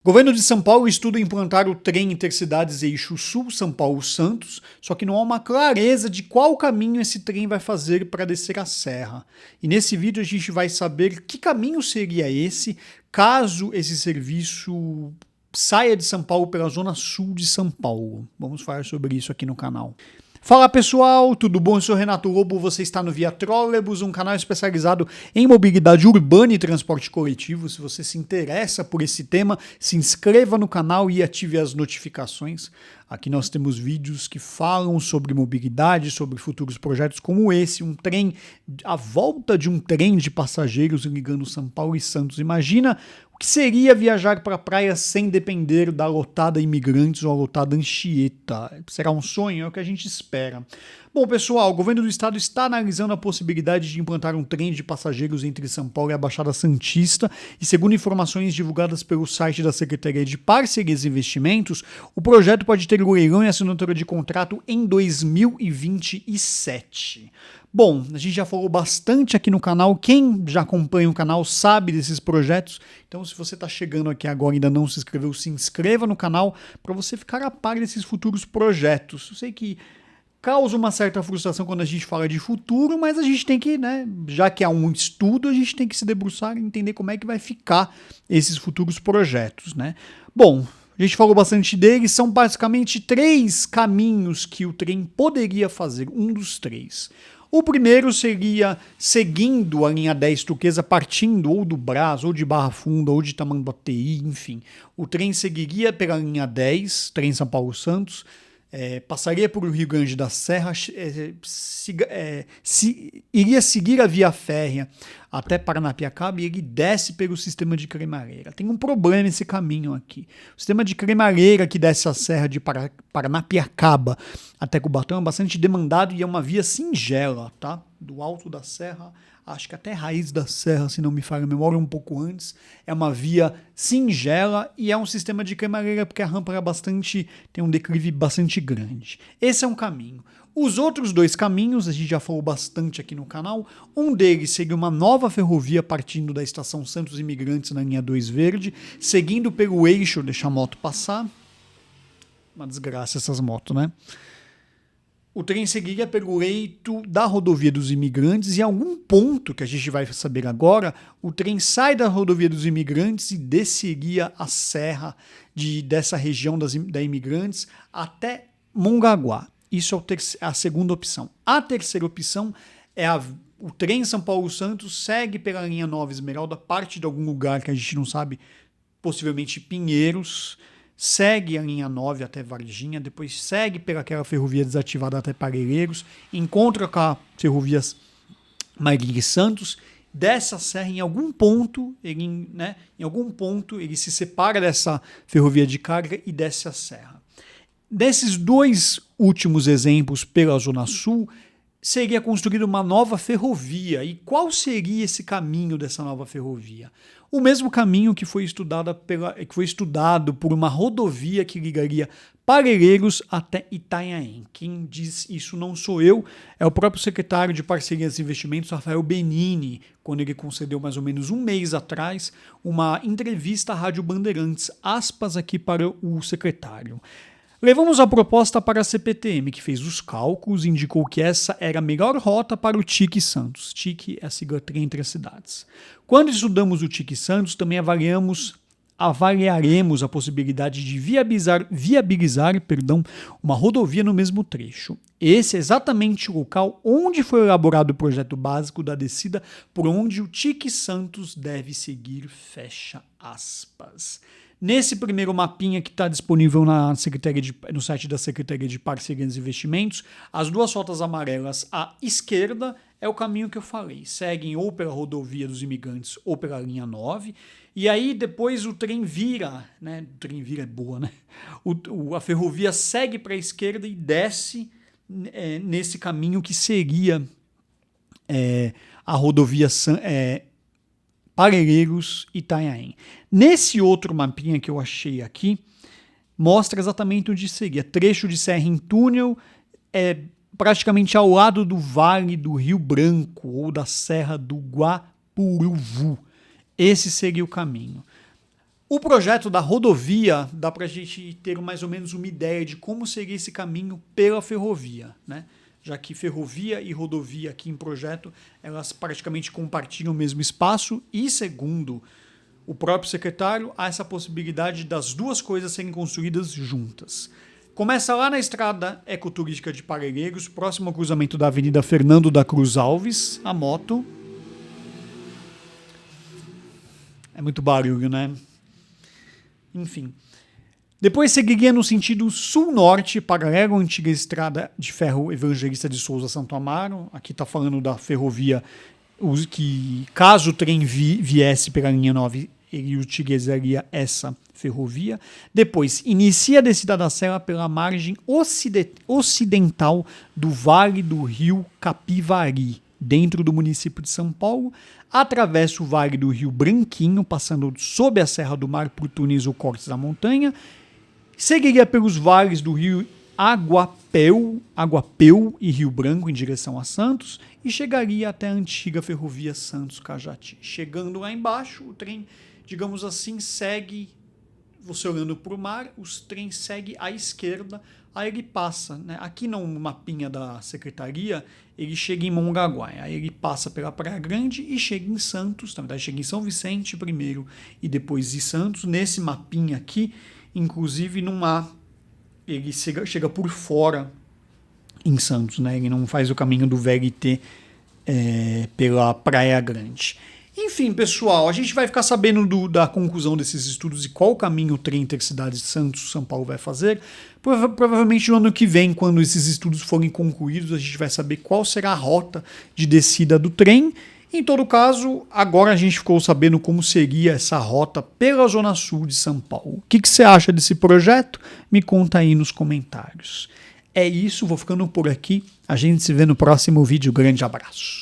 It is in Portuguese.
Governo de São Paulo estuda implantar o trem Intercidades Eixo Sul São Paulo-Santos, só que não há uma clareza de qual caminho esse trem vai fazer para descer a serra. E nesse vídeo a gente vai saber que caminho seria esse, caso esse serviço saia de São Paulo pela zona sul de São Paulo. Vamos falar sobre isso aqui no canal. Fala pessoal, tudo bom? Eu sou Renato Lobo, você está no Via Trolebus, um canal especializado em mobilidade urbana e transporte coletivo. Se você se interessa por esse tema, se inscreva no canal e ative as notificações. Aqui nós temos vídeos que falam sobre mobilidade, sobre futuros projetos como esse, um trem, a volta de um trem de passageiros ligando São Paulo e Santos. Imagina o que seria viajar para a praia sem depender da lotada imigrantes ou a lotada Anchieta. Será um sonho? É o que a gente espera. Bom, pessoal, o governo do estado está analisando a possibilidade de implantar um trem de passageiros entre São Paulo e a Baixada Santista e, segundo informações divulgadas pelo site da Secretaria de Parcerias e Investimentos, o projeto pode ter leilão e assinatura de contrato em 2027. Bom, a gente já falou bastante aqui no canal, quem já acompanha o canal sabe desses projetos, então se você está chegando aqui agora e ainda não se inscreveu, se inscreva no canal para você ficar a par desses futuros projetos. Eu sei que causa uma certa frustração quando a gente fala de futuro, mas a gente tem que, né, já que há um estudo, a gente tem que se debruçar e entender como é que vai ficar esses futuros projetos, né? Bom, a gente falou bastante deles, são basicamente 3 caminhos que o trem poderia fazer, um dos 3. O primeiro seria seguindo a linha 10 turquesa, partindo ou do Brás, ou de Barra Funda, ou de Tamanduateí, enfim. O trem seguiria pela linha 10, trem São Paulo-Santos, passaria por Rio Grande da Serra, iria seguir a via férrea até Paranapiacaba e ele desce pelo sistema de Cremareira. Tem um problema esse caminho aqui. O sistema de Cremareira que desce a serra de Paranapiacaba até Cubatão é bastante demandado e é uma via singela, tá? Do alto da serra, acho que até raiz da serra, se não me falha a memória, um pouco antes. É uma via singela e é um sistema de cremareira porque a rampa é tem um declive bastante grande. Esse é um caminho. Os outros 2 caminhos, a gente já falou bastante aqui no canal, um deles seria uma nova ferrovia partindo da estação Santos Imigrantes na linha 2 Verde, seguindo pelo eixo, deixa a moto passar. Uma desgraça essas motos, né? O trem seguiria pelo leito da rodovia dos imigrantes e em algum ponto, que a gente vai saber agora, o trem sai da rodovia dos imigrantes e desceria a serra dessa região da imigrantes até Mongaguá. Isso é a segunda opção. A terceira opção é o trem São Paulo-Santos segue pela linha 9 Esmeralda, parte de algum lugar que a gente não sabe, possivelmente Pinheiros, segue a linha 9 até Varginha, depois segue pelaquela ferrovia desativada até Parelheiros, encontra com a ferrovia Marília Santos, desce a serra em algum ponto, ele se separa dessa ferrovia de carga e desce a serra. Desses 2 últimos exemplos pela Zona Sul, seria construída uma nova ferrovia. E qual seria esse caminho dessa nova ferrovia? O mesmo caminho que foi estudado por uma rodovia que ligaria Parelheiros até Itanhaém. Quem diz isso não sou eu, é o próprio secretário de Parcerias e Investimentos, Rafael Benini, quando ele concedeu mais ou menos um mês atrás uma entrevista à Rádio Bandeirantes, aspas aqui para o secretário. Levamos a proposta para a CPTM, que fez os cálculos e indicou que essa era a melhor rota para o TIC Santos. TIC é a sigla Trem Entre as Cidades. Quando estudamos o TIC Santos, também avaliaremos a possibilidade de viabilizar uma rodovia no mesmo trecho. Esse é exatamente o local onde foi elaborado o projeto básico da descida por onde o TIC Santos deve seguir, fecha aspas. Nesse primeiro mapinha que está disponível no site da Secretaria de Parcerias e Investimentos, as 2 rotas amarelas à esquerda é o caminho que eu falei. Seguem ou pela rodovia dos imigrantes ou pela linha 9. E aí depois o trem vira, né? O trem vira é boa, né? A ferrovia segue para a esquerda e desce nesse caminho que seria a rodovia Parelheiros e Itanhaém. Nesse outro mapinha que eu achei aqui, mostra exatamente onde seria. Trecho de serra em túnel, praticamente ao lado do Vale do Rio Branco ou da Serra do Guapuruvu. Esse seria o caminho. O projeto da rodovia dá para a gente ter mais ou menos uma ideia de como seria esse caminho pela ferrovia, né? Já que ferrovia e rodovia aqui em projeto, elas praticamente compartilham o mesmo espaço e, segundo o próprio secretário, há essa possibilidade das duas coisas serem construídas juntas. Começa lá na estrada ecoturística de Parelheiros, próximo ao cruzamento da Avenida Fernando da Cruz Alves, a moto. É muito barulho, né? Enfim. Depois seguiria no sentido sul-norte, paralelo à antiga estrada de ferro Evangelista de Souza Santo Amaro. Aqui está falando da ferrovia que, caso o trem viesse pela linha 9, ele utilizaria essa ferrovia. Depois, inicia a descida da serra pela margem ocidental do Vale do Rio Capivari, dentro do município de São Paulo, atravessa o Vale do Rio Branquinho, passando sob a Serra do Mar por túneis ou cortes da montanha, seguiria pelos vales do Rio Aguapeu e Rio Branco em direção a Santos e chegaria até a antiga ferrovia Santos-Cajati. Chegando lá embaixo, o trem, digamos assim, segue, você olhando para o mar, o trem segue à esquerda, aí ele passa, né? Aqui no mapinha da secretaria, ele chega em Mongaguá, aí ele passa pela Praia Grande e chega em Santos, na verdade chega em São Vicente primeiro e depois em Santos. Nesse mapinha aqui, inclusive não há, ele chega por fora em Santos, né? Ele não faz o caminho do VLT pela Praia Grande. Enfim, pessoal, a gente vai ficar sabendo da conclusão desses estudos e qual caminho o trem Intercidades de Santos-São Paulo vai fazer. Provavelmente no ano que vem, quando esses estudos forem concluídos, a gente vai saber qual será a rota de descida do trem. Em todo caso, agora a gente ficou sabendo como seria essa rota pela Zona Sul de São Paulo. O que você acha desse projeto? Me conta aí nos comentários. É isso, vou ficando por aqui. A gente se vê no próximo vídeo. Grande abraço.